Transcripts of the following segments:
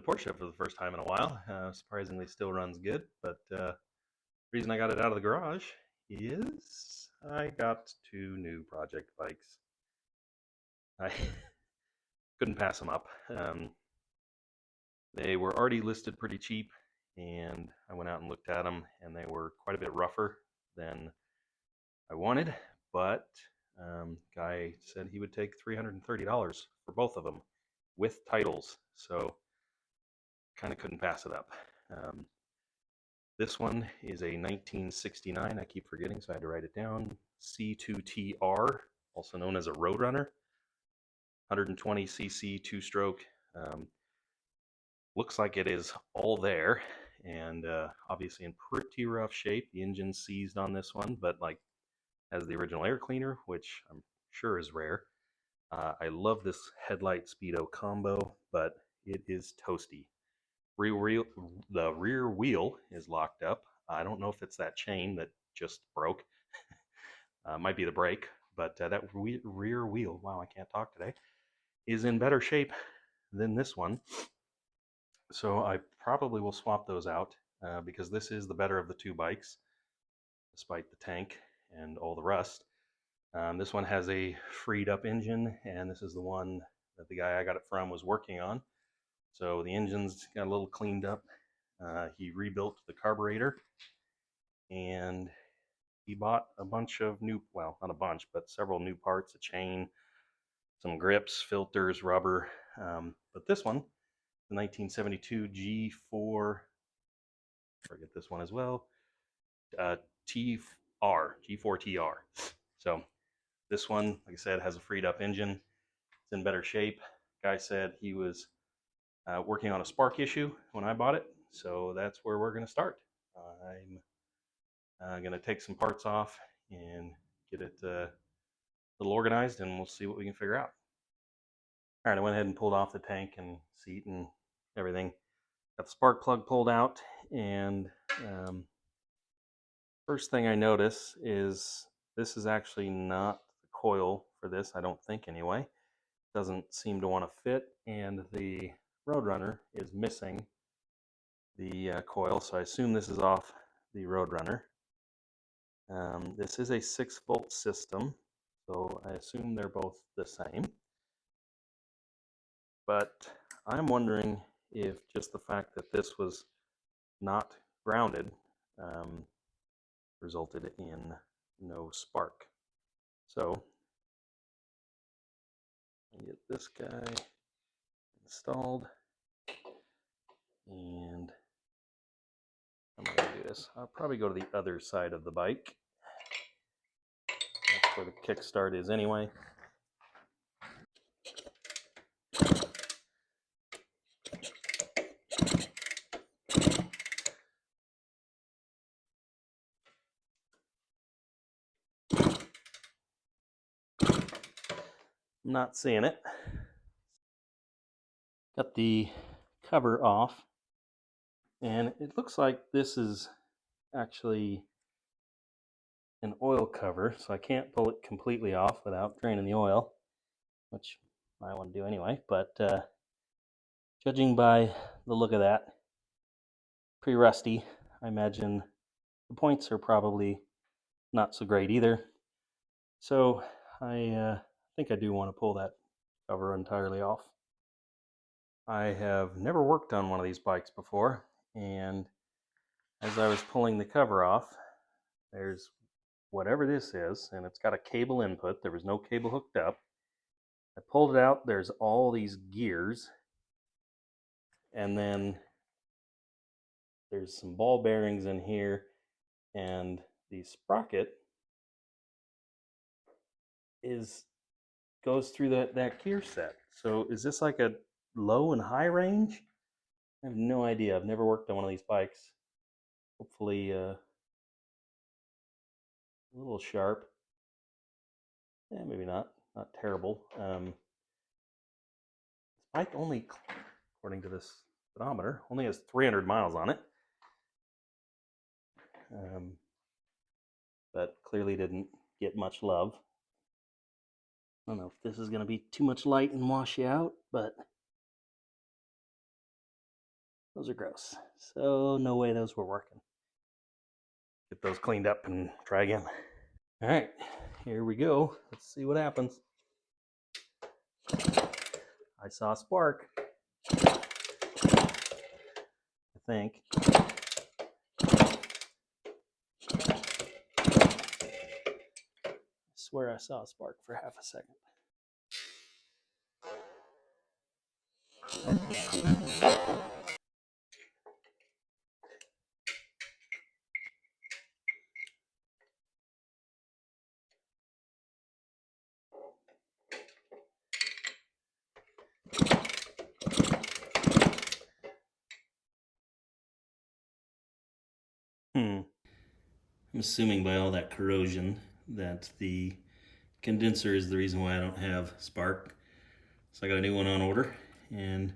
the Porsche for the first time in a while. Surprisingly, still runs good. But the reason I got it out of the garage is I got two new project bikes. I couldn't pass them up. They were already listed pretty cheap, and I went out and looked at them, and they were quite a bit rougher than I wanted. But guy said he would take $330 for both of them with titles. So kind of couldn't pass it up. This one is a 1969, I keep forgetting, so I had to write it down, C2TR, also known as a Roadrunner, 120cc two-stroke. Looks like it is all there, and obviously in pretty rough shape. The engine's seized on this one, but like has the original air cleaner, which I'm sure is rare. I love this headlight speedo combo, but it is toasty. The rear wheel is locked up. I don't know if it's that chain that just broke. Might be the brake, but that rear wheel, wow, I can't talk today, is in better shape than this one. So I probably will swap those out because this is the better of the two bikes, despite the tank and all the rust. This one has a freed up engine, and this is the one that the guy I got it from was working on. So the engine's got a little cleaned up. He rebuilt the carburetor, and he bought a bunch of new, well, not a bunch, but several new parts, a chain, some grips, filters, rubber. But this one, the 1972 G4, forget this one as well, G4TR. So this one, like I said, has a freed up engine. It's in better shape. Guy said he was working on a spark issue when I bought it, so that's where we're going to start. I'm going to take some parts off and get it a little organized, and we'll see what we can figure out. All right, I went ahead and pulled off the tank and seat and everything. Got the spark plug pulled out, and first thing I notice is this is actually not the coil for this, I don't think anyway. Doesn't seem to want to fit, and the Roadrunner is missing the coil, so I assume this is off the Roadrunner. This is a 6-volt system, so I assume they're both the same. But I'm wondering if just the fact that this was not grounded resulted in no spark. So I get this guy installed, and I'm going to do this. I'll probably go to the other side of the bike. That's where the kickstart is anyway. I'm not seeing it. Got the cover off, and it looks like this is actually an oil cover, so I can't pull it completely off without draining the oil, which I want to do anyway. But judging by the look of that, pretty rusty. I imagine the points are probably not so great either. So I think I do want to pull that cover entirely off. I have never worked on one of these bikes before, and as I was pulling the cover off, there's whatever this is, and it's got a cable input. There was no cable hooked up. I pulled it out. There's all these gears, and then there's some ball bearings in here, and the sprocket goes through that gear set. So is this like a low and high range? I have no idea. I've never worked on one of these bikes. Hopefully a little sharp. Yeah, maybe not terrible. This bike only, according to this speedometer, only has 300 miles on it. But clearly didn't get much love. I don't know if this is going to be too much light and wash you out, but Those are gross. So no way those were working. Get those cleaned up and try again. All right, here we go. Let's see what happens. I saw a spark, I think. I swear I saw a spark for half a second. I'm assuming by all that corrosion that the condenser is the reason why I don't have spark. So I got a new one on order and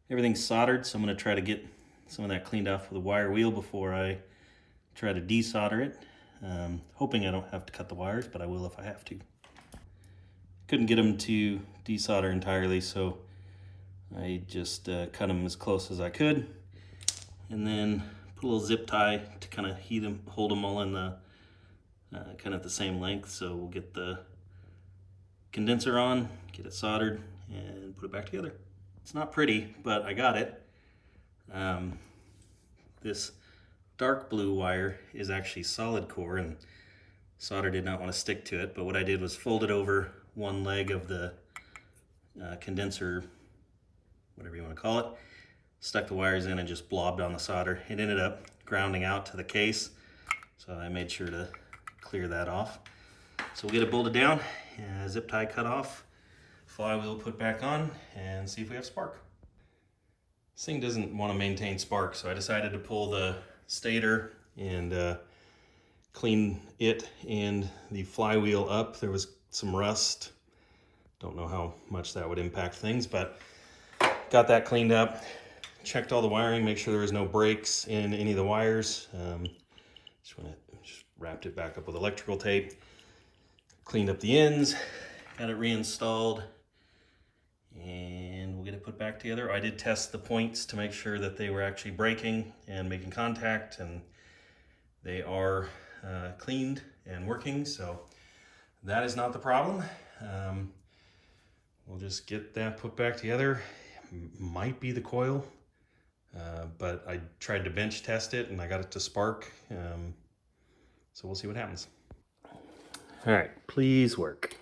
everything's soldered, so I'm going to try to get some of that cleaned off with a wire wheel before I try to desolder it. Hoping I don't have to cut the wires, but I will if I have to. Couldn't get them to desolder entirely, so I just cut them as close as I could, and then put a little zip tie to kind of hold them all in the kind of at the same length. So we'll get the condenser on, get it soldered, and put it back together. It's not pretty, but I got it. This dark blue wire is actually solid core, and solder did not want to stick to it, but what I did was fold it over one leg of the condenser, whatever you want to call it, stuck the wires in and just blobbed on the solder. It ended up grounding out to the case, so I made sure to clear that off. So we'll get it bolted down, zip tie cut off, flywheel put back on, and see if we have spark. This thing doesn't want to maintain spark, so I decided to pull the stator and clean it and the flywheel up. There was some rust. Don't know how much that would impact things, but got that cleaned up. Checked all the wiring, make sure there was no breaks in any of the wires. Just wrapped it back up with electrical tape. Cleaned up the ends, got it reinstalled, and we'll get it put back together. I did test the points to make sure that they were actually breaking and making contact, and they are cleaned and working, so that is not the problem. We'll just get that put back together. Might be the coil, but I tried to bench test it and I got it to spark, so we'll see what happens. All right, please work.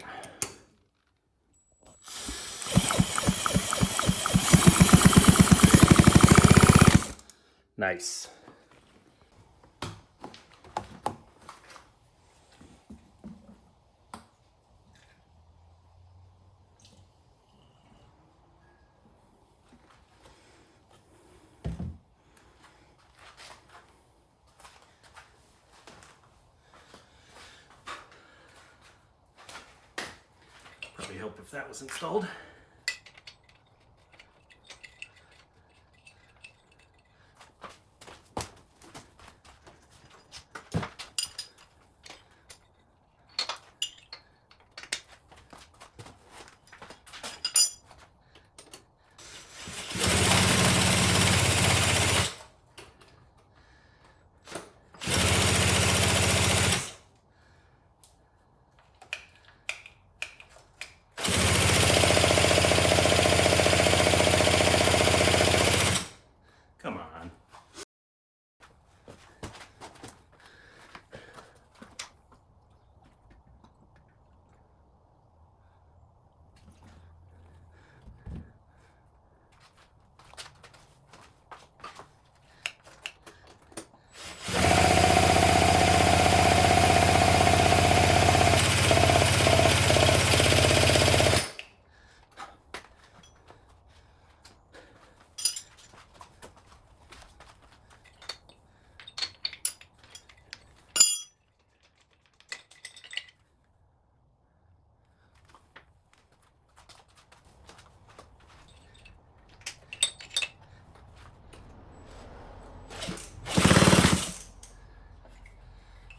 Nice. Probably help if that was installed. Come on.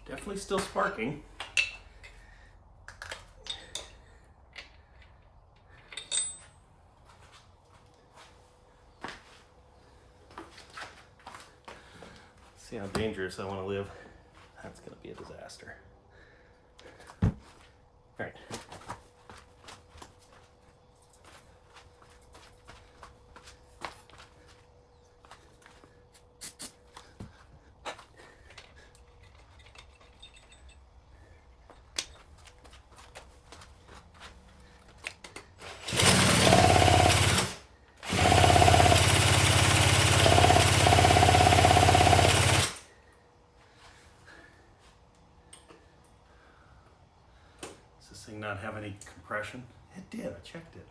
Definitely still sparking. dangerous I want to live. That's going to be a disaster. All right. Does this thing not have any compression? It did, I checked it.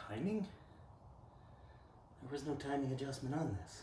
Timing? There was no timing adjustment on this.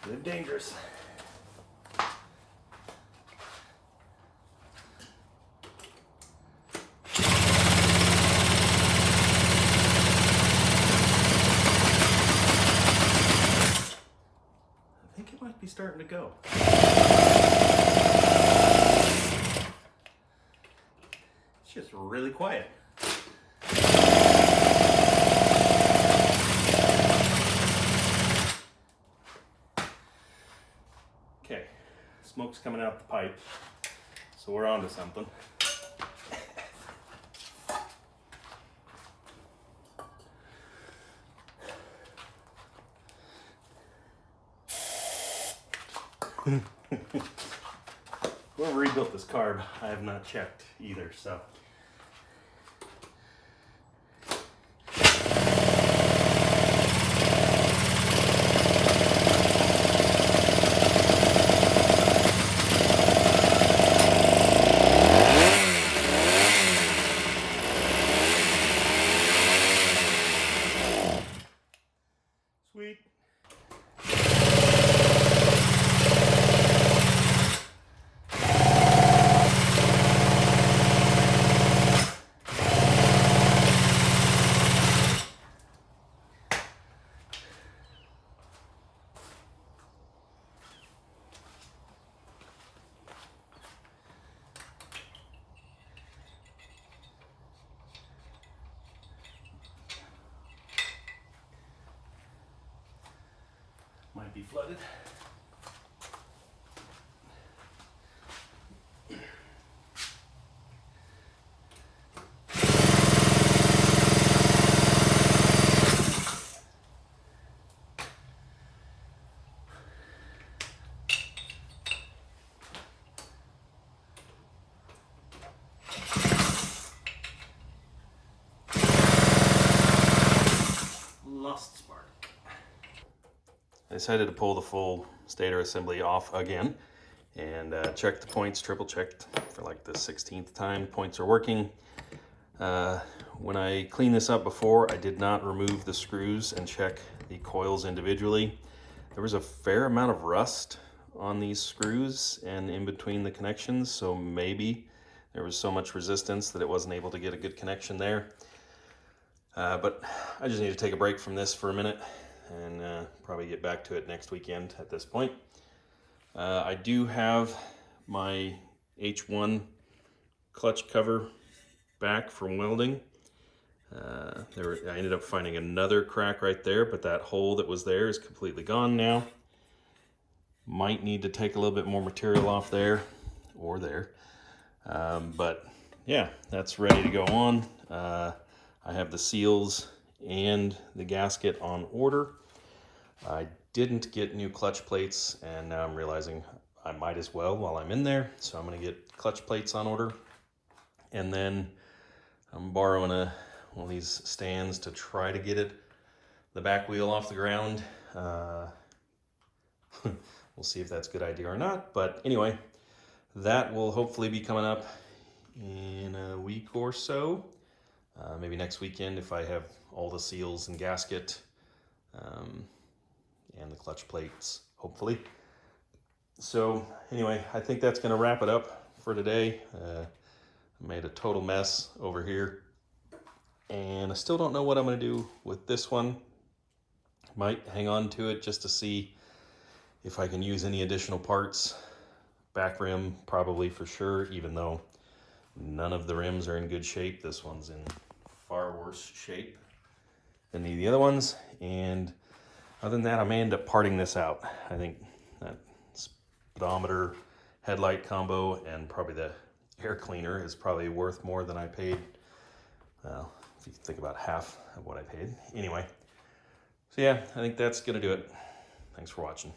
Live dangerous. I think it might be starting to go. It's just really quiet. Okay, smoke's coming out the pipe, so we're on to something. Whoever rebuilt this carb, I have not checked either, so. Sweet. Might be flooded. Lost spark. I decided to pull the full stator assembly off again and check the points, triple checked for like the 16th time. Points are working. When I cleaned this up before, I did not remove the screws and check the coils individually. There was a fair amount of rust on these screws and in between the connections, so maybe there was so much resistance that it wasn't able to get a good connection there. But I just need to take a break from this for a minute and probably get back to it next weekend at this point. I do have my H1 clutch cover back from welding. I ended up finding another crack right there, but that hole that was there is completely gone now. Might need to take a little bit more material off there or there. But yeah, that's ready to go on. I have the seals and the gasket on order. I didn't get new clutch plates, and now I'm realizing I might as well while I'm in there. So I'm gonna get clutch plates on order. And then I'm borrowing one of these stands to try to get the back wheel off the ground. We'll see if that's a good idea or not. But anyway, that will hopefully be coming up in a week or so. Maybe next weekend if I have all the seals and gasket um, and the clutch plates, hopefully. So anyway, I think that's going to wrap it up for today. I made a total mess over here, and I still don't know what I'm going to do with this one. Might hang on to it just to see if I can use any additional parts. Back rim probably for sure, even though none of the rims are in good shape. This one's in far worse shape than any of the other ones. And other than that, I may end up parting this out. I think that speedometer headlight combo and probably the air cleaner is probably worth more than I paid. Well, if you think about half of what I paid. Anyway, so yeah, I think that's gonna do it. Thanks for watching.